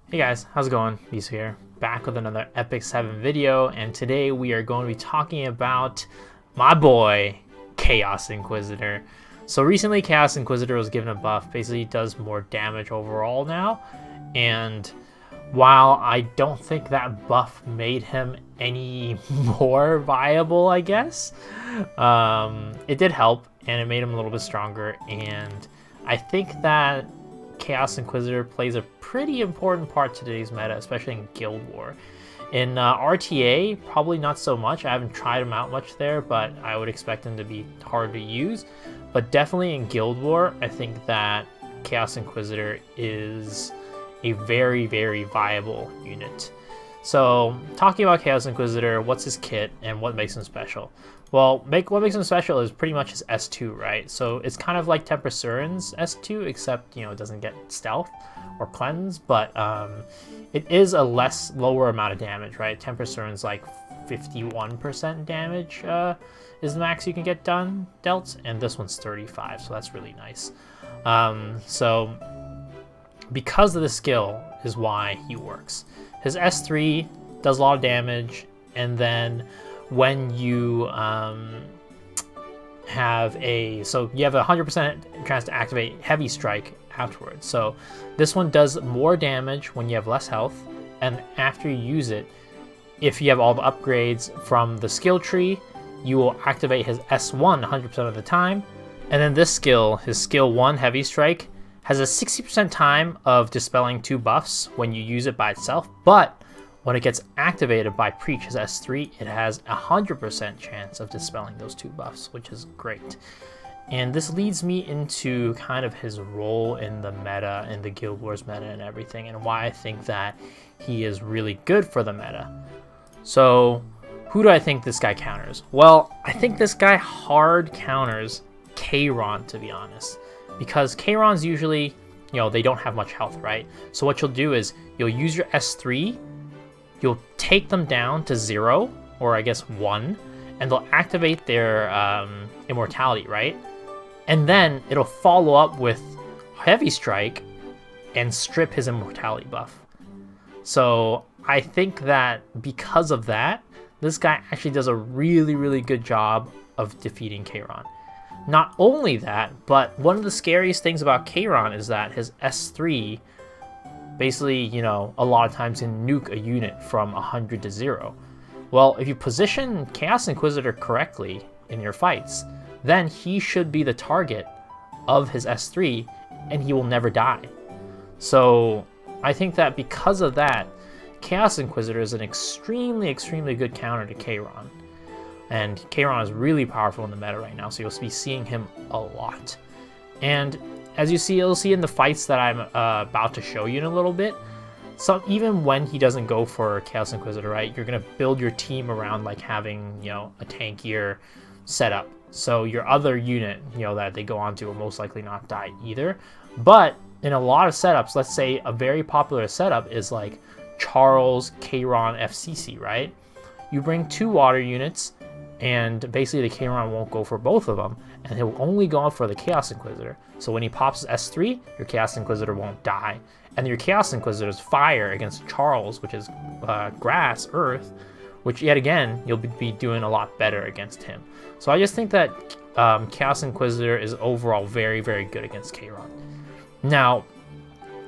Hey guys, how's it going? Beast here, back with another Epic 7 video, and today we are going to be talking about my boy, Chaos Inquisitor. So recently Chaos Inquisitor was given a buff, basically does more damage overall now, and while I don't think that buff made him any more viable, I guess, it did help, and it made him a little bit stronger, and I think that Chaos Inquisitor plays a pretty important part to today's meta, especially in Guild War. In RTA, probably not so much. I haven't tried him out much there, but I would expect him to be hard to use. But definitely in Guild War, I think that Chaos Inquisitor is a very, very viable unit. So, talking about Chaos Inquisitor, what's his kit and what makes him special? Well, what makes him special is pretty much his S2, right? So it's kind of like Temper Surin's S2, except, it doesn't get stealth or cleanse, but it is a lower amount of damage, right? Temper Surin's like 51% damage is the max you can get dealt, and this one's 35, so that's really nice. So because of the skill is why he works. His S3 does a lot of damage, and then when you have a 100% chance to activate Heavy Strike afterwards. So this one does more damage when you have less health, and after you use it, if you have all the upgrades from the skill tree, you will activate his S1 100% of the time. And then this skill, his skill 1 Heavy Strike, has a 60% time of dispelling 2 buffs when you use it by itself, but when it gets activated by Preach, his S3, it has a 100% chance of dispelling those 2 buffs, which is great. And this leads me into kind of his role in the meta, in the Guild Wars meta and everything, and why I think that he is really good for the meta. So, who do I think this guy counters? Well, I think this guy hard counters Kayron, to be honest. Because Kayron's usually, they don't have much health, right? So what you'll do is, you'll use your S3, you'll take them down to 0, or I guess 1, and they'll activate their immortality, right? And then it'll follow up with Heavy Strike and strip his immortality buff. So I think that because of that, this guy actually does a really, really good job of defeating Kayron. Not only that, but one of the scariest things about Kayron is that his S3 basically, a lot of times can nuke a unit from 100 to 0. Well, if you position Chaos Inquisitor correctly in your fights, then he should be the target of his S3, and he will never die. So I think that because of that, Chaos Inquisitor is an extremely, extremely good counter to Kayron. And Kayron is really powerful in the meta right now, so you'll be seeing him a lot. And as you'll see in the fights that I'm about to show you in a little bit, so even when he doesn't go for Chaos Inquisitor, right, you're going to build your team around like having, a tankier setup. So your other unit, that they go onto will most likely not die either. But in a lot of setups, let's say a very popular setup is like Charles, Kayron, FCC, right? You bring 2 water units, and basically the Kayron won't go for both of them, and he'll only go for the Chaos Inquisitor. So when he pops his S3, your Chaos Inquisitor won't die. And your Chaos Inquisitor's fire against Charles, which is grass, earth, which yet again, you'll be doing a lot better against him. So I just think that Chaos Inquisitor is overall very, very good against Kayron. Now,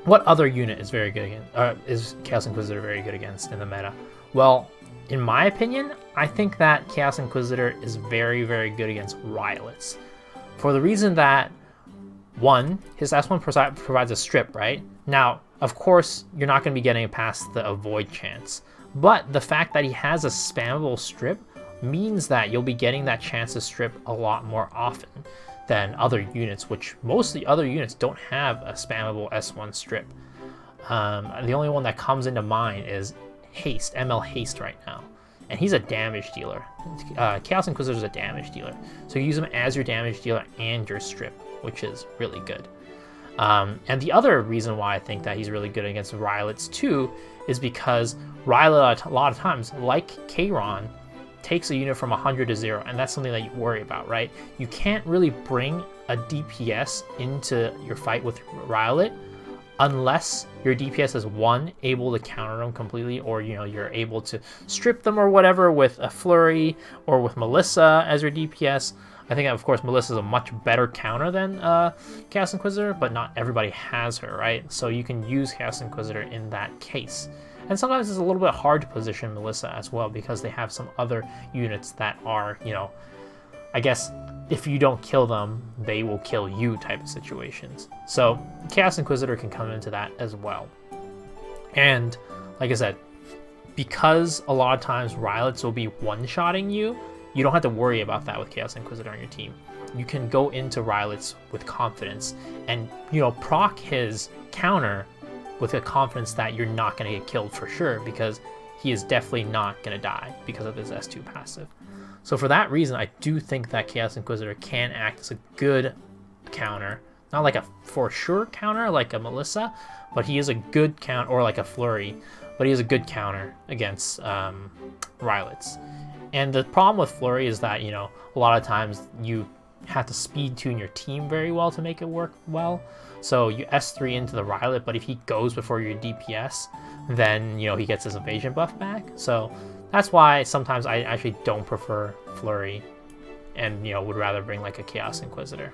what other unit is very good against, is Chaos Inquisitor very good against in the meta? Well, in my opinion, I think that Chaos Inquisitor is very, very good against Riolets. For the reason that, 1, his S1 provides a strip, right? Now, of course, you're not going to be getting past the avoid chance. But the fact that he has a spammable strip means that you'll be getting that chance to strip a lot more often than other units, which most of the other units don't have a spammable S1 strip. The only one that comes into mind is Haste, ML Haste right now. And he's a damage dealer. Chaos Inquisitor is a damage dealer. So you use him as your damage dealer and your strip, which is really good. And the other reason why I think that he's really good against Riolets too is because Riolet, a lot of times, like Kayron, takes a unit from 100 to 0, and that's something that you worry about, right? You can't really bring a DPS into your fight with Riolet unless your DPS is one, able to counter them completely, or you're able to strip them or whatever with a flurry or with Melissa as your DPS. I think, of course, Melissa is a much better counter than Chaos Inquisitor, but not everybody has her, right? So you can use Chaos Inquisitor in that case. And sometimes it's a little bit hard to position Melissa as well, because they have some other units that are, I guess if you don't kill them, they will kill you type of situations. So Chaos Inquisitor can come into that as well. And like I said, because a lot of times Riolets will be one-shotting you, you don't have to worry about that with Chaos Inquisitor on your team. You can go into Riolets with confidence and, proc his counter with a confidence that you're not going to get killed for sure, because he is definitely not going to die because of his S2 passive. So for that reason, I do think that Chaos Inquisitor can act as a good counter. Not like a for sure counter like a Melissa, but he is a good counter, or like a Flurry, but he is a good counter against Riolets. And the problem with Flurry is that, a lot of times you have to speed tune your team very well to make it work well. So you S3 into the Riolet, but if he goes before your DPS, then, he gets his evasion buff back. So that's why sometimes I actually don't prefer Flurry and, would rather bring like a Chaos Inquisitor.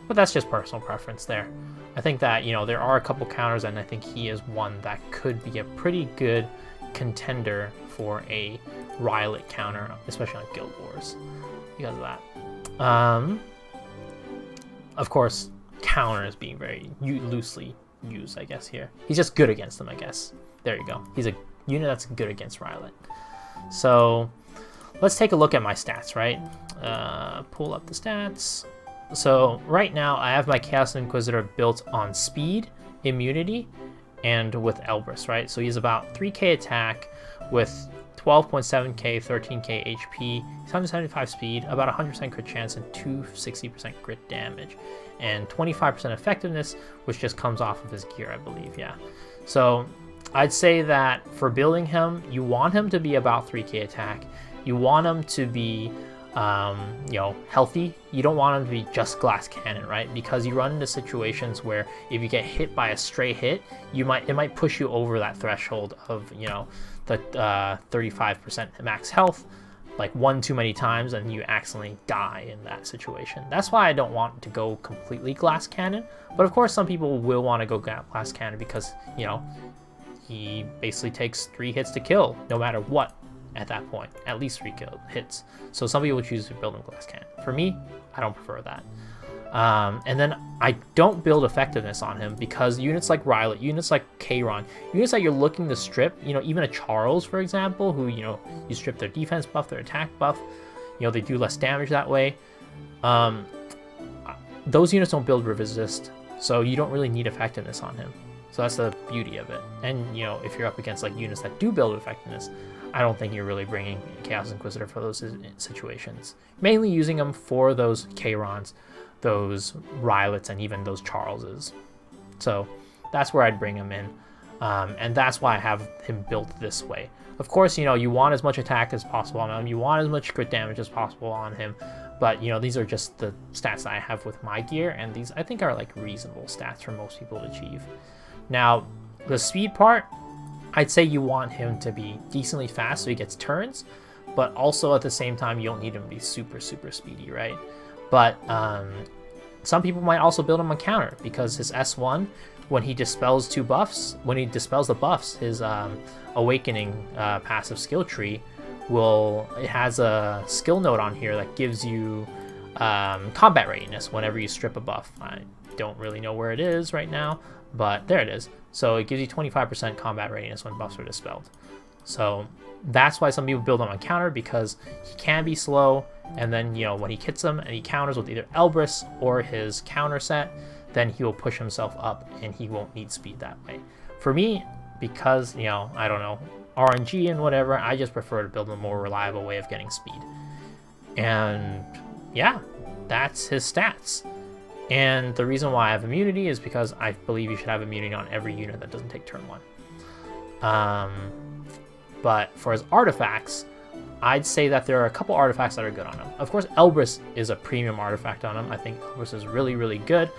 But that's just personal preference there. I think that, there are a couple counters, and I think he is one that could be a pretty good contender for a Riolet counter, especially on Guild Wars, because of that. Of course, counter is being very loosely used, I guess, here. He's just good against them, I guess. There you go. He's a unit that's good against Riolet. So let's take a look at my stats, right? Pull up the stats. So right now I have my Chaos Inquisitor built on speed, immunity, and with Elbrus, right? So he's about 3k attack with 12.7k, 13k HP, 775 speed, about 100% crit chance, and 260% crit damage, and 25% effectiveness, which just comes off of his gear, I believe, yeah. So I'd say that for building him, you want him to be about 3k attack. You want him to be, healthy. You don't want him to be just glass cannon, right? Because you run into situations where if you get hit by a stray hit, it might push you over that threshold of, the 35% max health, like one too many times, and you accidentally die in that situation. That's why I don't want to go completely glass cannon. But of course, some people will want to go glass cannon because, he basically takes 3 hits to kill, no matter what at that point. At least 3 hits. So some people choose to build him glass cannon. For me, I don't prefer that. And then I don't build effectiveness on him because units like Riolet, units like Kayron, units that you're looking to strip, even a Charles, for example, who, you strip their defense buff, their attack buff, they do less damage that way. Those units don't build resist, so you don't really need effectiveness on him. So that's the beauty of it. And, if you're up against like units that do build effectiveness, I don't think you're really bringing Chaos Inquisitor for those situations. Mainly using them for those Kayrons, those Riolets, and even those Charleses. So that's where I'd bring him in. And that's why I have him built this way. Of course, you want as much attack as possible on him. You want as much crit damage as possible on him. But, these are just the stats that I have with my gear. And these, I think, are like reasonable stats for most people to achieve. Now, the speed part, I'd say you want him to be decently fast so he gets turns. But also at the same time, you don't need him to be super, super speedy, right? But some people might also build him on counter because his S1, when he dispels the buffs, his awakening passive skill tree it has a skill note on here that gives you combat readiness whenever you strip a buff. I don't really know where it is right now, but there it is. So it gives you 25% combat readiness when buffs are dispelled. So that's why some people build him on counter, because he can be slow, and then when he hits them and he counters with either Elbrus or his counter set, then he will push himself up and he won't need speed that way. For me, because I don't know, RNG and whatever, I just prefer to build a more reliable way of getting speed. And yeah, that's his stats. And the reason why I have immunity is because I believe you should have immunity on every unit that doesn't take turn 1. But for his artifacts, I'd say that there are a couple artifacts that are good on him. Of course, Elbrus is a premium artifact on him. I think Elbrus is really, really good.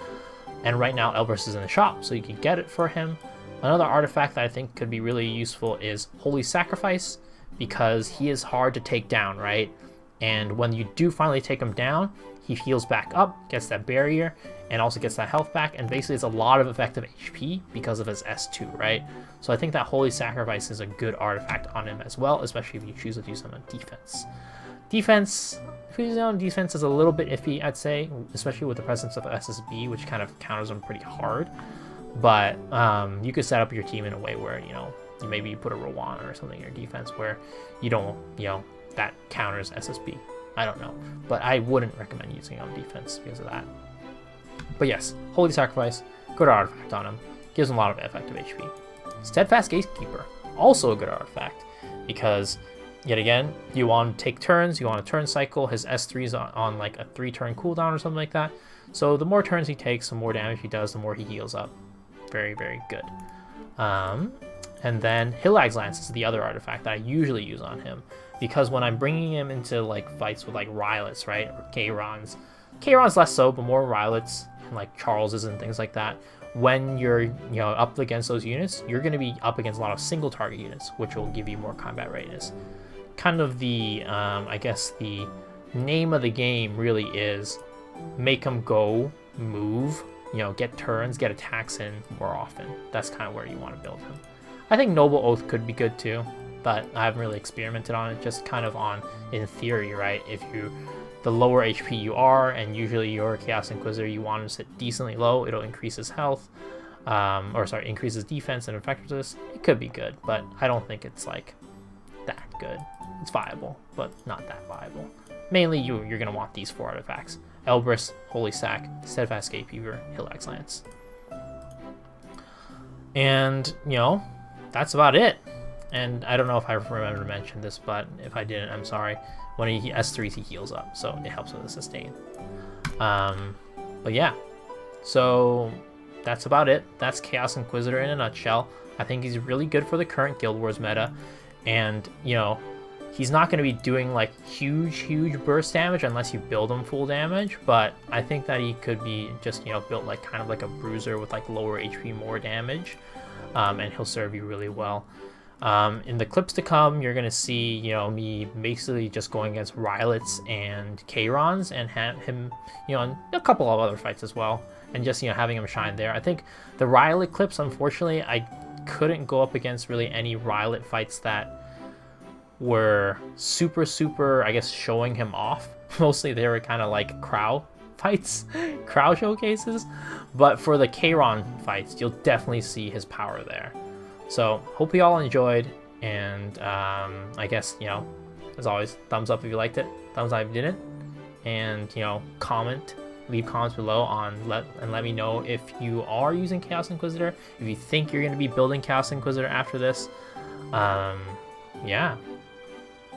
And right now Elbrus is in the shop, so you can get it for him. Another artifact that I think could be really useful is Holy Sacrifice, because he is hard to take down, right? And when you do finally take him down, he heals back up, gets that barrier, and also gets that health back, and basically it's a lot of effective HP because of his S2, right? So I think that Holy Sacrifice is a good artifact on him as well, especially if you choose to do some on defense. Defense, if you use it on defense, is a little bit iffy, I'd say, especially with the presence of SSB, which kind of counters him pretty hard. But you could set up your team in a way where, you know, you maybe put a Rowan or something in your defense where you don't, you know, that counters SSB. I don't know, but I wouldn't recommend using it on defense because of that. But yes, Holy Sacrifice, good artifact on him. Gives him a lot of effective HP. Steadfast Gatekeeper, also a good artifact because, yet again, you want to take turns, you want to turn cycle. His S3 is on like a 3-turn cooldown or something like that. So the more turns he takes, the more damage he does, the more he heals up. Very, very good. And then Hilag's Lance is the other artifact that I usually use on him, because when I'm bringing him into like fights with like Riolets, right, or Kayron's less so, but more Riolets and like Charleses and things like that. When you're, you know, up against those units, you're going to be up against a lot of single target units, which will give you more combat readiness. Kind of the, I guess the name of the game really is make them go, move, you know, get turns, get attacks in more often. That's kind of where you want to build him. I think Noble Oath could be good too, but I haven't really experimented on it, just kind of on in theory, right? If you, the lower HP you are, and usually you're a Chaos Inquisitor, you want to sit decently low, it'll increase his health, increase his defense and effectiveness. It could be good, but I don't think it's like that good. It's viable, but not that viable. Mainly you're going to want these 4 artifacts: Elbrus, Holy Sack, Steadfast Gatekeeper, Hilag's Lance. And, you know, that's about it. And I don't know if I remember to mention this, but if I didn't, I'm sorry. When he S3s, he heals up, so it helps with the sustain. But yeah, so that's about it. That's Chaos Inquisitor in a nutshell. I think he's really good for the current Guild Wars meta, and, you know, he's not going to be doing like huge burst damage unless you build him full damage, but I think that he could be just, you know, built like kind of like a bruiser with like lower HP, more damage, and he'll serve you really well. In the clips to come, you're going to see, you know, me basically just going against Riolets and Kayrons and have him, you know, in a couple of other fights as well, and just, you know, having him shine there. I think the Riolet clips, unfortunately, I couldn't go up against really any Riolet fights that were super, I guess, showing him off. Mostly they were kind of like Crow fights, Crow showcases, but for the Kayron fights, you'll definitely see his power there. So hope you all enjoyed, and I guess, you know, as always, thumbs up if you liked it, thumbs up if you didn't, and, you know, leave comments below and let me know if you are using Chaos Inquisitor, if you think you're going to be building Chaos Inquisitor after this. Yeah,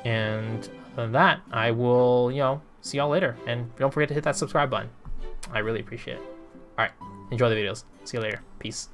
and other than that, I will, you know, see y'all later, and don't forget to hit that subscribe button. I really appreciate it. All right, enjoy the videos. See you later. Peace.